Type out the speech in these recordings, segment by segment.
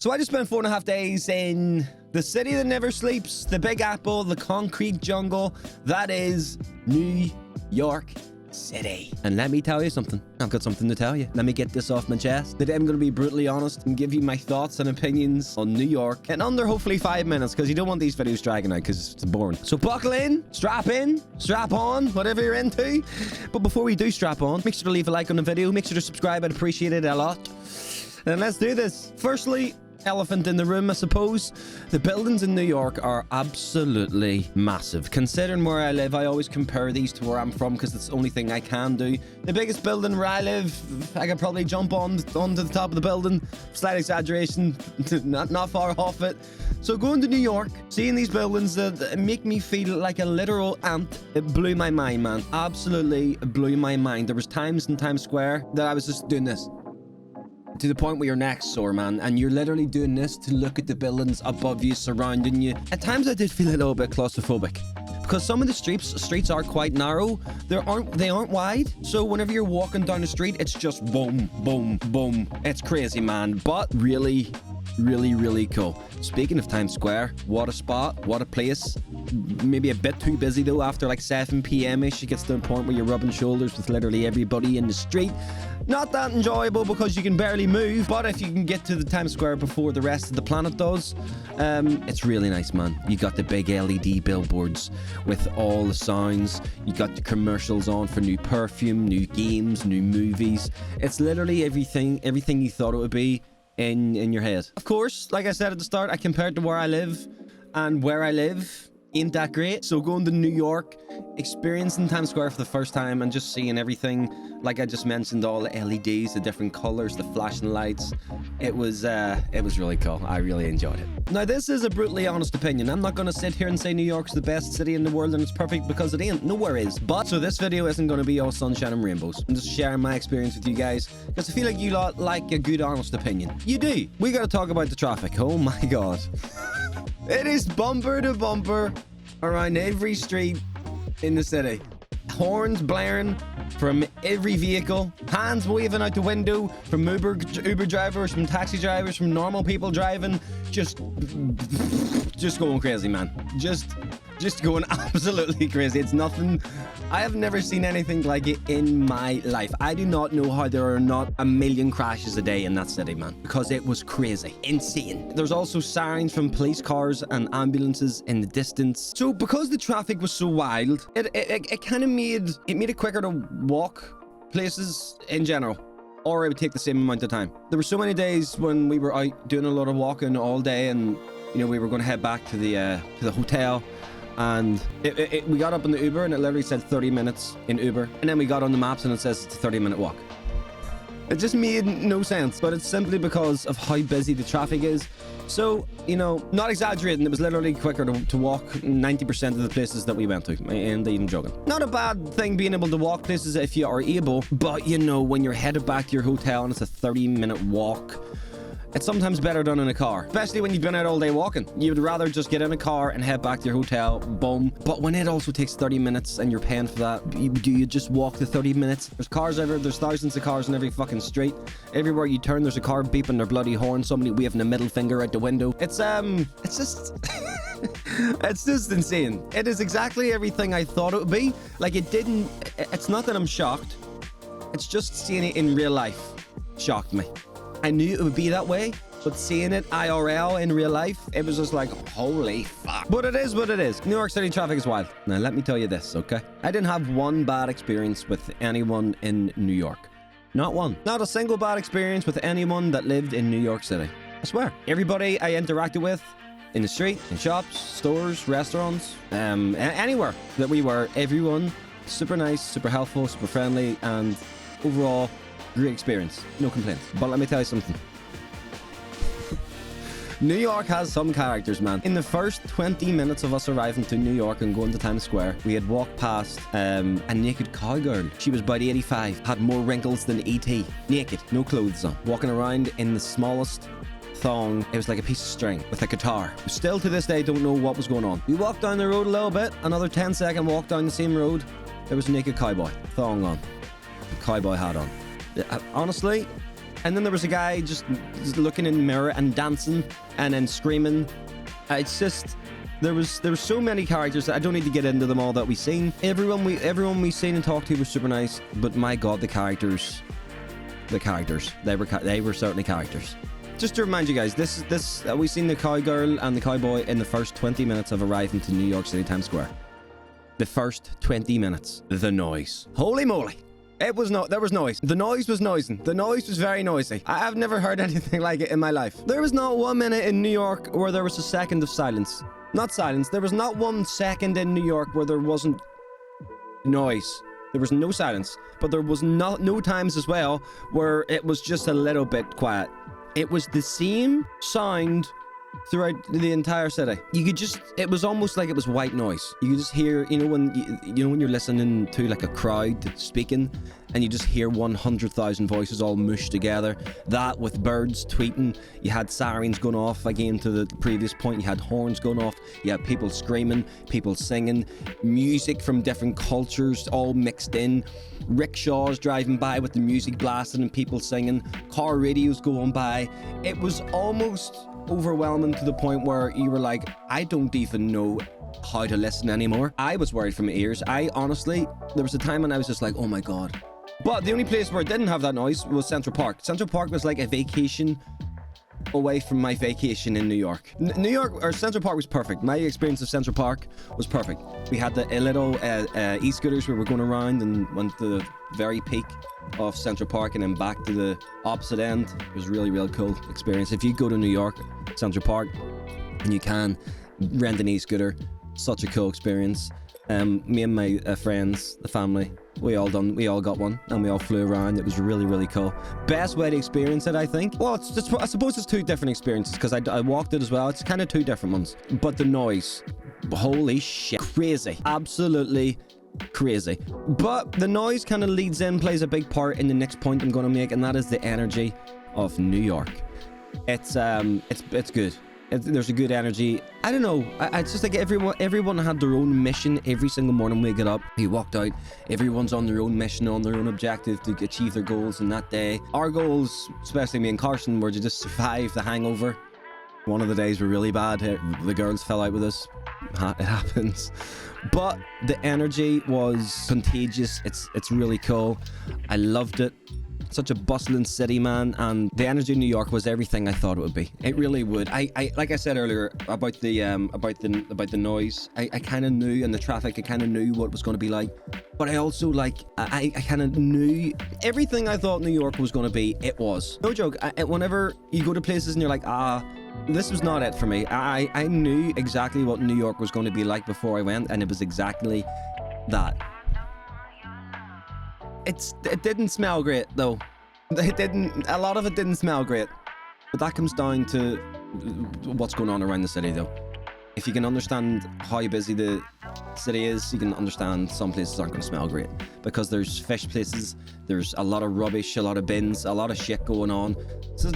So I just spent 4.5 days in the city that never sleeps, the Big Apple, the concrete jungle. That is New York City. And let me tell you something. I've got something to tell you. Let me get this off my chest. Today I'm going to be brutally honest and give you my thoughts and opinions on New York in under hopefully 5 minutes, because you don't want these videos dragging out because it's boring. So buckle in, strap on, whatever you're into. But before we do strap on, make sure to leave a like on the video. Make sure to subscribe. I'd appreciate it a lot. And let's do this. Firstly, elephant in the room, I suppose. The buildings in New York are absolutely massive. Considering where I live, I always compare these to where I'm from because it's the only thing I can do. The biggest building where I live, I could probably jump onto the top of the building. Slight exaggeration, not far off it. So going to New York, seeing these buildings that make me feel like a literal ant, it blew my mind, man. Absolutely blew my mind. There was times in Times Square that I was just doing this, to the point where your neck's sore, man, and you're literally doing this to look at the buildings above you, surrounding you. At times I did feel a little bit claustrophobic because some of the streets are quite narrow. They aren't wide, so whenever you're walking down the street, it's just boom, boom, boom. It's crazy, man, but really cool. Speaking of Times Square, what a spot, what a place. Maybe a bit too busy though. After like 7 p.m-ish, it gets to the point where you're rubbing shoulders with literally everybody in the street. Not that enjoyable because you can barely move, but if you can get to the Times Square before the rest of the planet does, it's really nice, man. You got the big LED billboards with all the sounds. You got the commercials on for new perfume, new games, new movies. It's literally everything you thought it would be in your head. Of course, like I said at the start, I compared to where I live, and where I live ain't that great. So going to New York, experiencing Times Square for the first time and just seeing everything, like I just mentioned, all the LEDs, the different colors, the flashing lights, it was really cool. I really enjoyed it. Now, this is a brutally honest opinion. I'm not going to sit here and say New York's the best city in the world and it's perfect, because it ain't. Nowhere is. But so this video isn't going to be all sunshine and rainbows. I'm just sharing my experience with you guys because I feel like you lot like a good honest opinion. You do. We got to talk about the traffic. Oh my god. It is bumper to bumper around every street in the city. Horns blaring from every vehicle, hands waving out the window from Uber drivers, from taxi drivers, from normal people driving, just going crazy, man. Just going absolutely crazy. It's nothing. I have never seen anything like it in my life. I do not know how there are not a million crashes a day in that city, man, because it was crazy, insane. There's also sirens from police cars and ambulances in the distance. So because the traffic was so wild, it kind of made it quicker to walk places in general, or it would take the same amount of time. There were so many days when we were out doing a lot of walking all day, and you know, we were going to head back to the hotel. And we got up in the Uber and it literally said 30 minutes in Uber. And then we got on the maps and it says it's a 30-minute walk. It just made no sense, but it's simply because of how busy the traffic is. So, you know, not exaggerating, it was literally quicker to walk 90% of the places that we went to. And even joking. Not a bad thing being able to walk places if you are able, but you know, when you're headed back to your hotel and it's a 30-minute walk, it's sometimes better done in a car, especially when you've been out all day walking. You would rather just get in a car and head back to your hotel, boom. But when it also takes 30 minutes and you're paying for that, do you just walk the 30 minits? There's cars everywhere. There's thousands of cars in every fucking street. Everywhere you turn, there's a car beeping their bloody horn, somebody waving a middle finger out the window. It's just... it's just insane. It is exactly everything I thought it would be. Like, it's not that I'm shocked. It's just seeing it in real life shocked me. I knew it would be that way, but seeing it IRL in real life, it was just like, holy fuck. But it is what it is. New York City traffic is wild. Now, let me tell you this, okay? I didn't have one bad experience with anyone in New York. Not one. Not a single bad experience with anyone that lived in New York City. I swear. Everybody I interacted with in the street, in shops, stores, restaurants, anywhere that we were, everyone super nice, super helpful, super friendly, and overall, great experience. No complaints. But let me tell you something. New York has some characters, man. In the first 20 minutes of us arriving to New York and going to Times Square, we had walked past a naked cowgirl. She was about 85, had more wrinkles than E.T. Naked, no clothes on, walking around in the smallest thong. It was like a piece of string with a guitar. Still to this day, don't know what was going on. We walked down the road a little bit, another 10-second walk down the same road. There was a naked cowboy, thong on, cowboy hat on. Honestly, And then there was a guy just looking in the mirror and dancing and then screaming. It's just, there was so many characters that I don't need to get into them all that we seen. Everyone we seen and talked to was super nice, but my God, the characters, they were certainly characters. Just to remind you guys, we seen the cowgirl and the cowboy in the first 20 minutes of arriving to New York City Times Square. The first 20 minutes. The noise. Holy moly. There was noise. The noise was noising. The noise was very noisy. I've never heard anything like it in my life. There was not 1 minute in New York where there was a second of silence. Not silence. There was not 1 second in New York where there wasn't noise. There was no silence. But there was no times as well where it was just a little bit quiet. It was the same sound throughout the entire city. You could just, it was almost like it was white noise. You could just hear, when you're listening to like a crowd speaking and you just hear 100,000 voices all mushed together. That with birds tweeting, you had sirens going off again to the previous point, you had horns going off, you had people screaming, people singing, music from different cultures all mixed in, rickshaws driving by with the music blasting and people singing, car radios going by. It was almost overwhelming to the point where you were like, I don't even know how to listen anymore. I was worried for my ears. I honestly, there was a time when I was just like, oh my God. But the only place where it didn't have that noise was Central Park. Central Park was like a vacation away from my vacation in New York. Central Park was perfect. My experience of Central Park was perfect. We had the little e-scooters where we were going around and went to the very peak of Central Park and then back to the opposite end. It was really, really cool experience. If you go to New York, Central Park, and you can rent an e-scooter, such a cool experience. Me and my friends, the family, we all got one and we all flew around. It was really, really cool. Best way to experience it, I think. Well, I suppose it's two different experiences because I walked it as well. It's kind of two different ones. But the noise, holy shit, crazy, absolutely crazy. But the noise kind of plays a big part in the next point I'm going to make, and that is the energy of New York. It's good. There's a good energy. I don't know. It's just like everyone had their own mission every single morning we get up. You walked out. Everyone's on their own mission, on their own objective to achieve their goals in that day. Our goals, especially me and Carson, were to just survive the hangover. One of the days were really bad. The girls fell out with us. It happens. But the energy was contagious. It's really cool. I loved it. Such a bustling city, man, and the energy in New York was everything I thought it would be. It really would. I like I said earlier about the noise. I kind of knew, and the traffic. I kind of knew what it was going to be like. But I also I kind of knew everything I thought New York was going to be. It was no joke. Whenever you go to places and you're like, this was not it for me. I knew exactly what New York was going to be like before I went, and it was exactly that. It didn't smell great though. A lot of it didn't smell great. But that comes down to what's going on around the city though. If you can understand how busy the city is, you can understand some places aren't going to smell great. Because there's fish places, there's a lot of rubbish, a lot of bins, a lot of shit going on. So,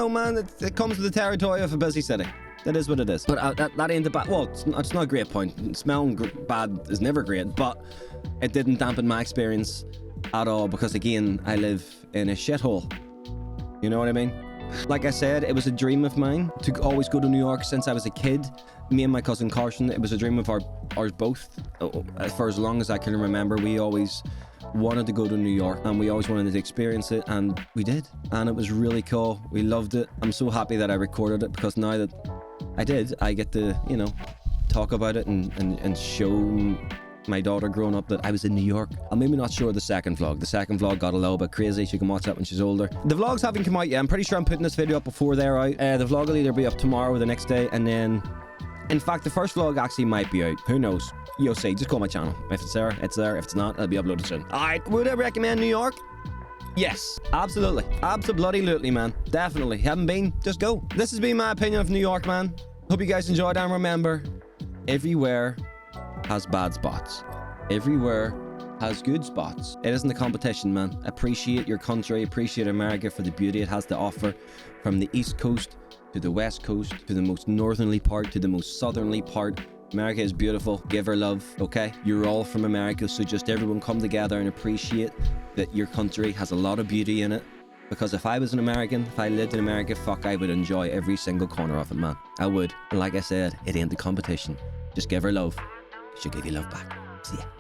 man, it comes with the territory of a busy city. That is what it is. But that ain't the bad. Well, it's not a great point. Smelling bad is never great, but it didn't dampen my experience at all because, again, I live in a shithole. You know what I mean? Like I said, it was a dream of mine to always go to New York since I was a kid. Me and my cousin Carson, it was a dream of ours both. For as long as I can remember, we always wanted to go to New York and we always wanted to experience it, and we did. And it was really cool. We loved it. I'm so happy that I recorded it because now that I did, I get to, talk about it and show my daughter growing up that I was in New York. I'll maybe not show her the second vlog. The second vlog got a little bit crazy. She can watch that when she's older. The vlogs haven't come out yet. I'm pretty sure I'm putting this video up before they're out. The vlog will either be up tomorrow or the next day, and then, in fact, the first vlog actually might be out. Who knows? You'll see. Just call my channel. If it's there, it's there. If it's not, it'll be uploaded soon. Alright, would I recommend New York? Yes, absolutely. Absolutely, man. Definitely. Haven't been? Just go. This has been my opinion of New York, man. Hope you guys enjoyed, and remember, everywhere has bad spots. Everywhere has good spots. It isn't a competition, man. Appreciate your country, appreciate America for the beauty it has to offer, from the East Coast to the West Coast, to the most northerly part, to the most southerly part. America is beautiful. Give her love, okay? You're all from America, so just everyone come together and appreciate that your country has a lot of beauty in it. Because if I was an American, if I lived in America, fuck, I would enjoy every single corner of it, man. I would. And like I said, it ain't the competition. Just give her love. She'll give you love back. See ya.